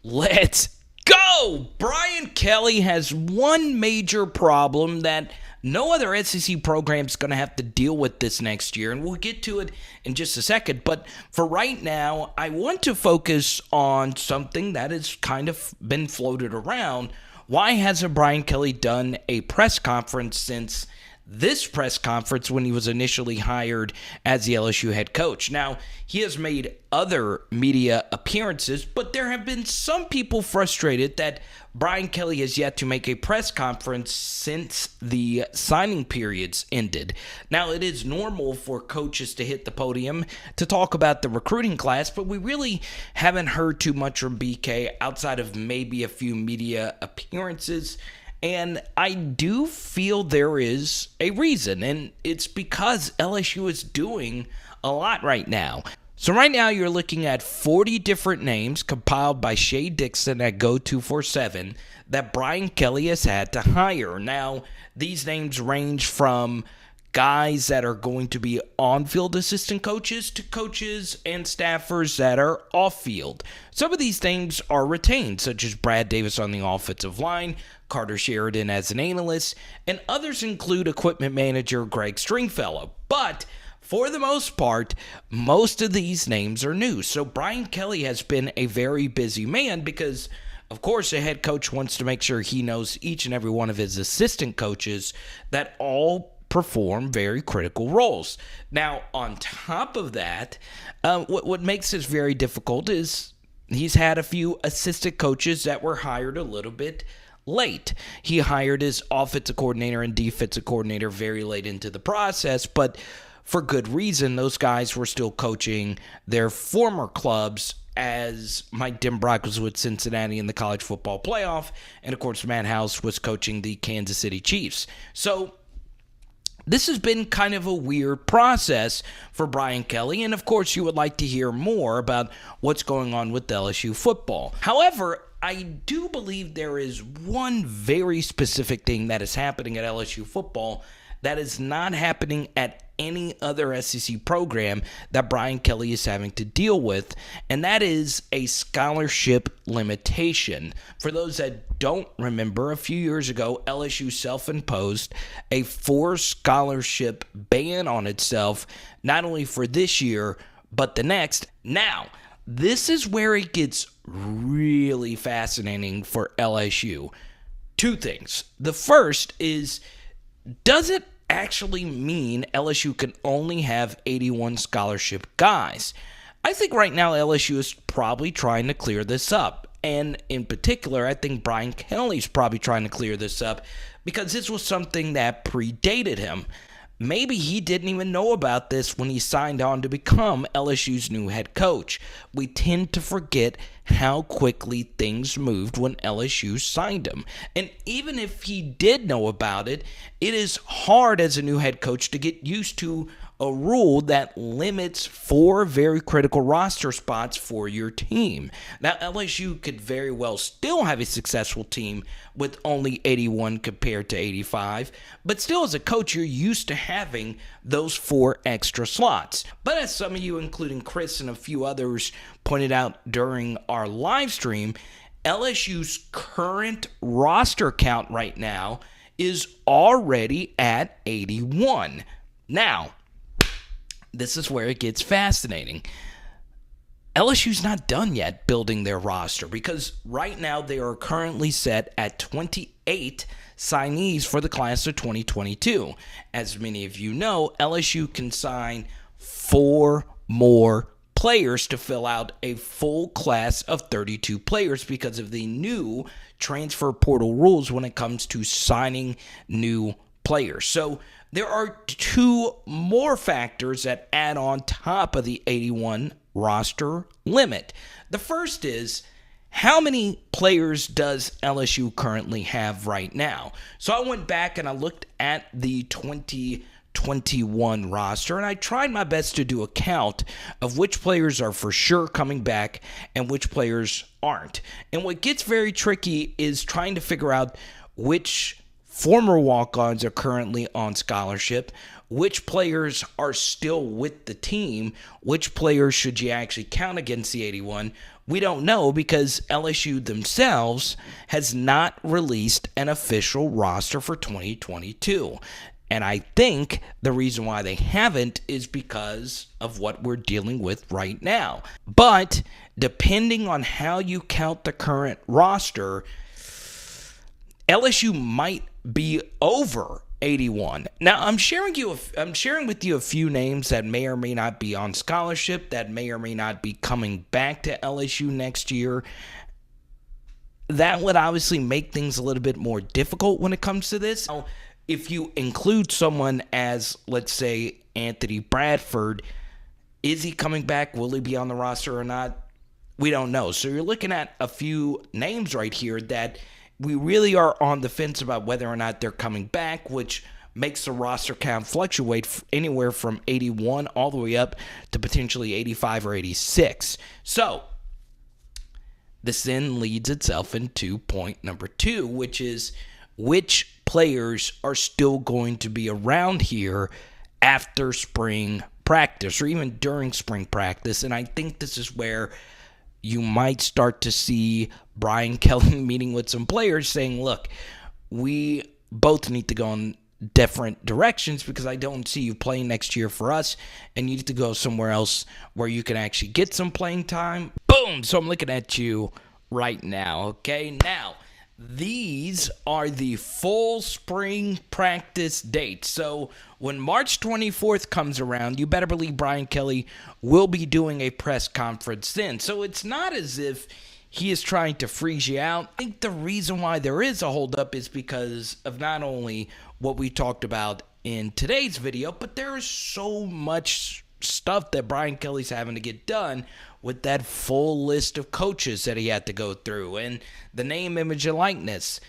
Let's go! Brian Kelly has one major problem that no other SEC program is going to have to deal with this next year, and we'll get to it in just a second. But for right now, I want to focus on something that has kind of been floated around. Why hasn't Brian Kelly done a press conference since this press conference when he was initially hired as the LSU head coach? Now, he has made other media appearances, but there have been some people frustrated that Brian Kelly has yet to make a press conference since the signing periods ended. Now, it is normal for coaches to hit the podium to talk about the recruiting class, but we really haven't heard too much from BK outside of maybe a few media appearances. And I do feel there is a reason, and it's because LSU is doing a lot right now. So right now you're looking at 40 different names compiled by Shea Dixon at Go247 that Brian Kelly has had to hire. Now, these names range from guys that are going to be on-field assistant coaches to coaches and staffers that are off-field. Some of these names are retained, such as Brad Davis on the offensive line, Carter Sheridan as an analyst, and others include equipment manager Greg Stringfellow. But for the most part, most of these names are new. So Brian Kelly has been a very busy man because, of course, the head coach wants to make sure he knows each and every one of his assistant coaches that all perform very critical roles. Now, on top of that, what makes this very difficult is he's had a few assistant coaches that were hired a little bit late. He hired his offensive coordinator and defensive coordinator very late into the process, but for good reason. Those guys were still coaching their former clubs, as Mike Denbrock was with Cincinnati in the college football playoff, and of course Matt House was coaching the Kansas City Chiefs. So this has been kind of a weird process for Brian Kelly, and of course you would like to hear more about what's going on with LSU football. However, I do believe there is one very specific thing that is happening at LSU football that is not happening at any other SEC program that Brian Kelly is having to deal with, and that is a scholarship limitation. For those that don't remember, a few years ago, LSU self-imposed a 4-scholarship ban on itself, not only for this year, but the next. Now, this is where it gets really fascinating for LSU. Two things. The first is, does it actually mean LSU can only have 81 scholarship guys? I think right now LSU is probably trying to clear this up. And in particular, I think Brian Kelly's probably trying to clear this up because this was something that predated him. Maybe he didn't even know about this when he signed on to become LSU's new head coach. We tend to forget how quickly things moved when LSU signed him. And even if he did know about it, it is hard as a new head coach to get used to a rule that limits 4 very critical roster spots for your team. Now, LSU could very well still have a successful team with only 81 compared to 85, but still as a coach, you're used to having those 4 extra slots. But as some of you, including Chris and a few others, pointed out during our live stream, LSU's current roster count right now is already at 81. Now, this is where it gets fascinating. LSU's not done yet building their roster because right now they are currently set at 28 signees for the class of 2022. As many of you know, LSU can sign 4 more players to fill out a full class of 32 players because of the new transfer portal rules when it comes to signing new players. So there are 2 more factors that add on top of the 81 roster limit. The first is, how many players does LSU currently have right now? So I went back and I looked at the 2021 roster, and I tried my best to do a count of which players are for sure coming back and which players aren't. And what gets very tricky is trying to figure out which former walk-ons are currently on scholarship, which players are still with the team, which players should you actually count against the 81, We don't know because LSU themselves has not released an official roster for 2022. And I think the reason why they haven't is because of what we're dealing with right now. But depending on how you count the current roster, LSU might be over 81. Now, I'm sharing with you a few names that may or may not be on scholarship, that may or may not be coming back to LSU next year. That would obviously make things a little bit more difficult when it comes to this. Now, if you include someone as, let's say, Anthony Bradford, is he coming back? Will he be on the roster or not? We don't know. So you're looking at a few names right here that we really are on the fence about whether or not they're coming back, which makes the roster count fluctuate anywhere from 81 all the way up to potentially 85 or 86. So this then leads itself into point number 2, which is which players are still going to be around here after spring practice or even during spring practice. And I think this is where you might start to see Brian Kelly meeting with some players saying, look, we both need to go in different directions because I don't see you playing next year for us, and you need to go somewhere else where you can actually get some playing time. Boom! So I'm looking at you right now, okay? Now, these are the full spring practice dates. So when March 24th comes around, you better believe Brian Kelly will be doing a press conference then. So it's not as if he is trying to freeze you out. I think the reason why there is a holdup is because of not only what we talked about in today's video, but there is so much stuff that Brian Kelly's having to get done with that full list of coaches that he had to go through and the name, image, and likeness.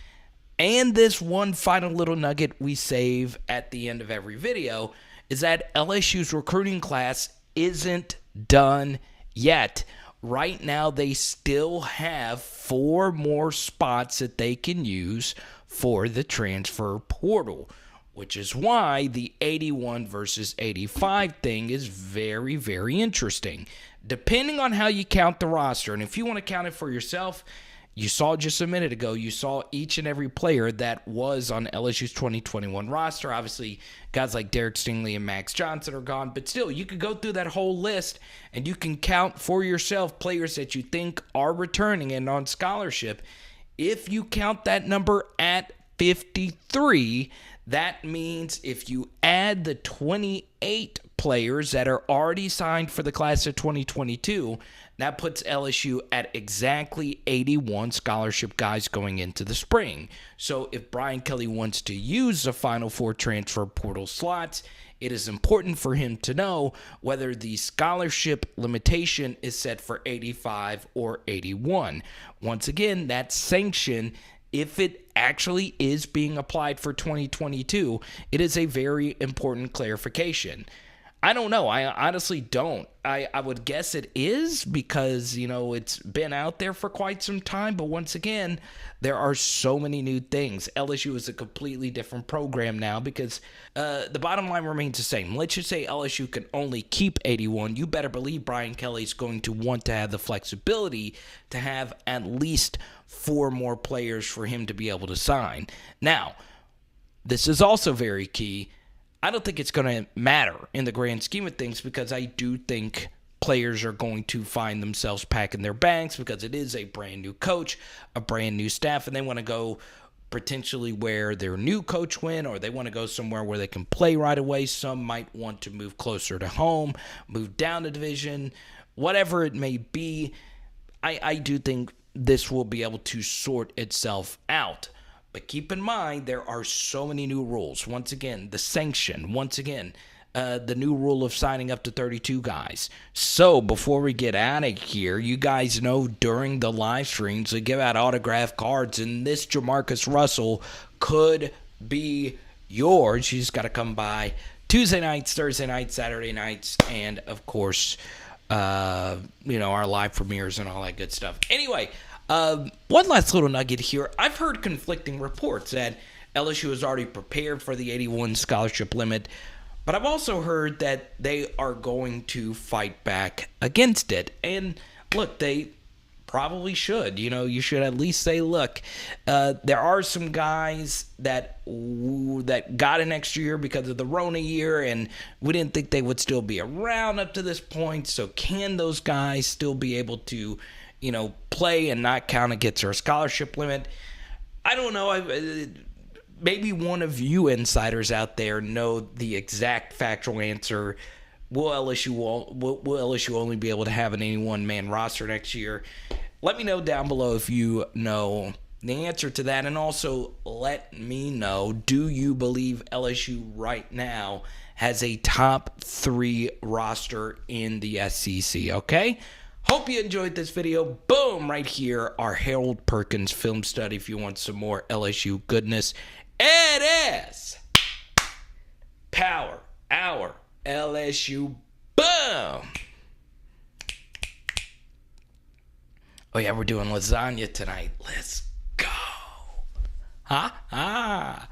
And this one final little nugget we save at the end of every video is that LSU's recruiting class isn't done yet. Right now, they still have 4 more spots that they can use for the transfer portal, which is why the 81 versus 85 thing is very, very interesting. Depending on how you count the roster, and if you want to count it for yourself, you saw just a minute ago, you saw each and every player that was on LSU's 2021 roster. Obviously, guys like Derek Stingley and Max Johnson are gone, but still, you could go through that whole list and you can count for yourself players that you think are returning and on scholarship. If you count that number at 53, that means if you add the 28 players that are already signed for the class of 2022, that puts LSU at exactly 81 scholarship guys going into the spring. So if Brian Kelly wants to use the Final Four transfer portal slots, it is important for him to know whether the scholarship limitation is set for 85 or 81. Once again, that sanction, if it actually is being applied for 2022, it is a very important clarification. I don't know. I honestly don't. I would guess it is because, it's been out there for quite some time. But once again, there are so many new things. LSU is a completely different program now because the bottom line remains the same. Let's just say LSU can only keep 81. You better believe Brian Kelly's going to want to have the flexibility to have at least 4 more players for him to be able to sign. Now, this is also very key. I don't think it's going to matter in the grand scheme of things because I do think players are going to find themselves packing their bags because it is a brand new coach, a brand new staff, and they want to go potentially where their new coach went, or they want to go somewhere where they can play right away. Some might want to move closer to home, move down the division, whatever it may be. I do think this will be able to sort itself out. But keep in mind, there are so many new rules. Once again, the sanction. Once again, the new rule of signing up to 32 guys. So before we get out of here, you guys know during the live streams, we give out autograph cards. And this Jamarcus Russell could be yours. You just got to come by Tuesday nights, Thursday nights, Saturday nights, and, of course, our live premieres and all that good stuff. Anyway, one last little nugget here. I've heard conflicting reports that LSU is already prepared for the 81 scholarship limit, but I've also heard that they are going to fight back against it. And look, they probably should. You should at least say, look, there are some guys that got an extra year because of the Rona year, and we didn't think they would still be around up to this point. So can those guys still be able to, play and not count against our scholarship limit? I don't know. Maybe one of you insiders out there know the exact factual answer. Will LSU only be able to have an 81-man roster next year? Let me know down below if you know the answer to that. And also let me know, do you believe LSU right now has a top 3 roster in the SEC? Okay? Hope you enjoyed this video. Boom, right here, our Harold Perkins film study if you want some more LSU goodness. It is Power Hour LSU. Boom! Oh yeah, we're doing lasagna tonight. Let's go. Huh?